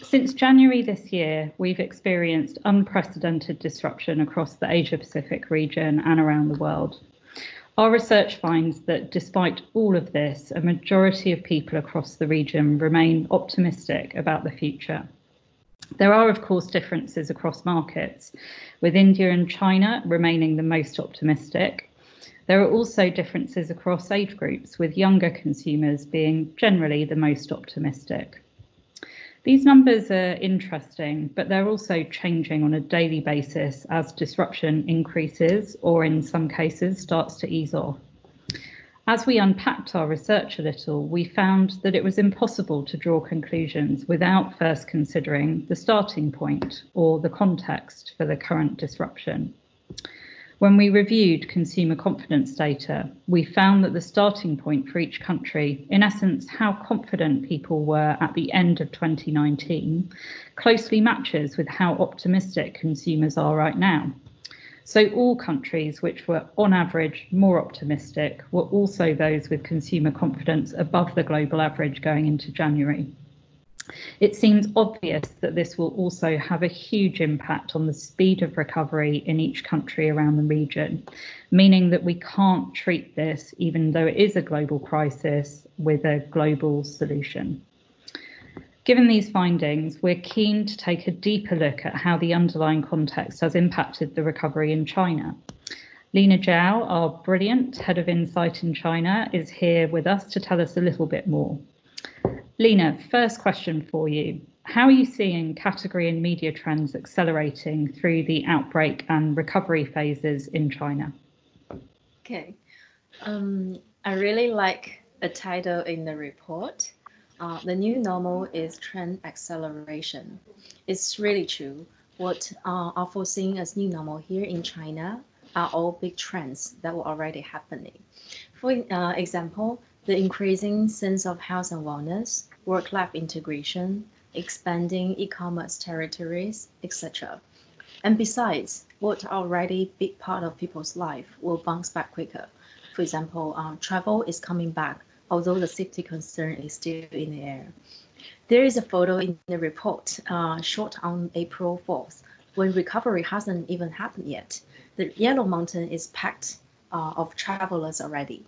Since January this year, we've experienced unprecedented disruption across the Asia-Pacific region and around the world. Our research finds that despite all of this, a majority of people across the region remain optimistic about the future. There are, of course, differences across markets, with India and China remaining the most optimistic. There are also differences across age groups, with younger consumers being generally the most optimistic. These numbers are interesting, but they're also changing on a daily basis as disruption increases or in some cases starts to ease off. As we unpacked our research a little, we found that it was impossible to draw conclusions without first considering the starting point or the context for the current disruption. When we reviewed consumer confidence data, we found that the starting point for each country, in essence, how confident people were at the end of 2019, closely matches with how optimistic consumers are right now. So all countries which were on average more optimistic were also those with consumer confidence above the global average going into January. It seems obvious that this will also have a huge impact on the speed of recovery in each country around the region, meaning that we can't treat this, even though it is a global crisis, with a global solution. Given these findings, we're keen to take a deeper look at how the underlying context has impacted the recovery in China. Linna Zhao, our brilliant Head of Insight in China, is here with us to tell us a little bit more. Linna, first question for you. How are you seeing category and media trends accelerating through the outbreak and recovery phases in China? Okay, I really like a title in the report. The new normal is trend acceleration. It's really true. What are foreseen as new normal here in China are all big trends that were already happening. For example, the increasing sense of health and wellness, work-life integration, expanding e-commerce territories, etc. And besides, what are already big part of people's life will bounce back quicker. For example, travel is coming back, although the safety concern is still in the air. There is a photo in the report shot on April 4th, when recovery hasn't even happened yet. The Yellow Mountain is packed of travelers already.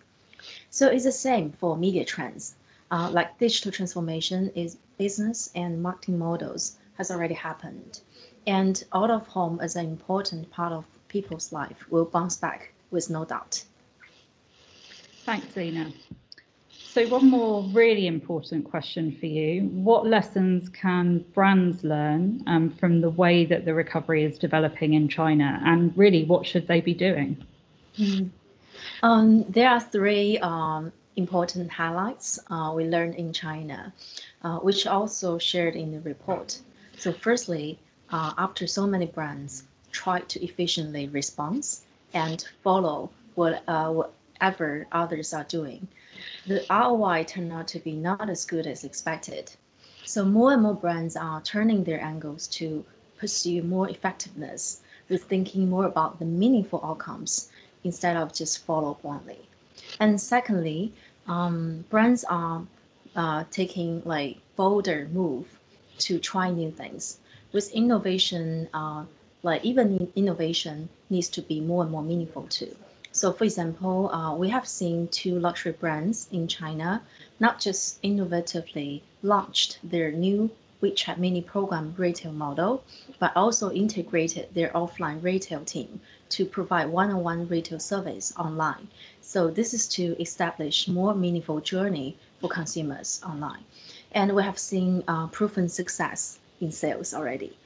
So it's the same for media trends. Like digital transformation is business and marketing models has already happened. And out of home as an important part of people's life will bounce back with no doubt. Thanks, Linna. So one more really important question for you. What lessons can brands learn from the way that the recovery is developing in China? And really, what should they be doing? There are three important highlights we learned in China, which also shared in the report. So firstly, after so many brands tried to efficiently respond and follow whatever others are doing, the ROI turned out to be not as good as expected. So more and more brands are turning their angles to pursue more effectiveness with thinking more about the meaningful outcomes instead of just follow blindly. And secondly, brands are taking like bolder move to try new things. With innovation, like even innovation needs to be more and more meaningful too. So for example, we have seen two luxury brands in China not just innovatively launched their new WeChat mini program retail model, but also integrated their offline retail team to provide one-on-one retail service online. So this is to establish more meaningful journey for consumers online. And we have seen proven success in sales already.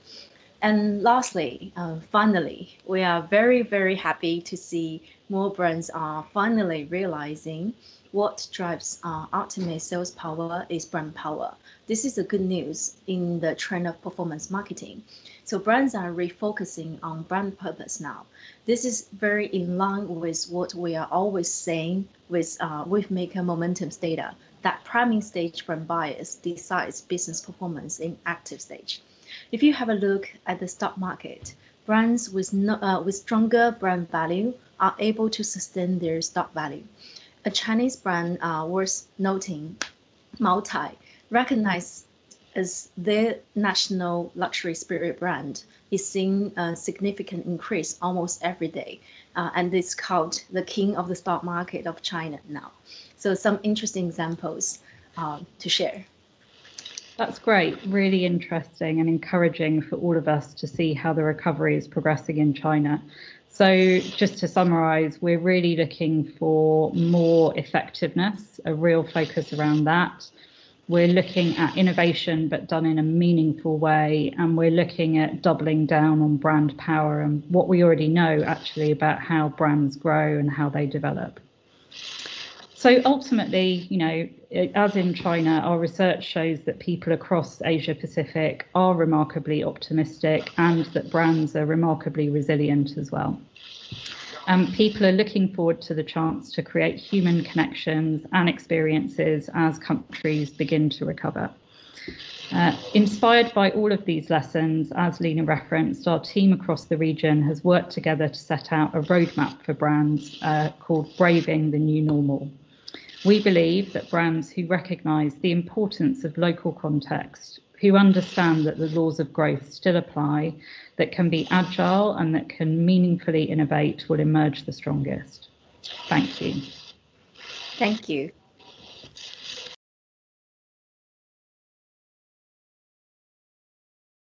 And lastly, finally, we are very, very happy to see more brands are finally realizing what drives ultimate sales power is brand power. This is a good news in the trend of performance marketing. So brands are refocusing on brand purpose now. This is very in line with what we are always saying with Wavemaker Momentum's data, that priming stage brand bias decides business performance in active stage. If you have a look at the stock market, brands with stronger brand value are able to sustain their stock value. A Chinese brand worth noting, Multi, recognized as their national luxury spirit brand is seeing a significant increase almost every day. And it's called the king of the stock market of China now. So some interesting examples to share. That's great, really interesting and encouraging for all of us to see how the recovery is progressing in China. So just to summarize, we're really looking for more effectiveness, a real focus around that. We're looking at innovation, but done in a meaningful way. And we're looking at doubling down on brand power and what we already know actually about how brands grow and how they develop. So ultimately, as in China, our research shows that people across Asia Pacific are remarkably optimistic and that brands are remarkably resilient as well. People are looking forward to the chance to create human connections and experiences as countries begin to recover. Inspired by all of these lessons, as Linna referenced, our team across the region has worked together to set out a roadmap for brands called Braving the New Normal. We believe that brands who recognise the importance of local context, who understand that the laws of growth still apply, that can be agile and that can meaningfully innovate will emerge the strongest. Thank you. Thank you.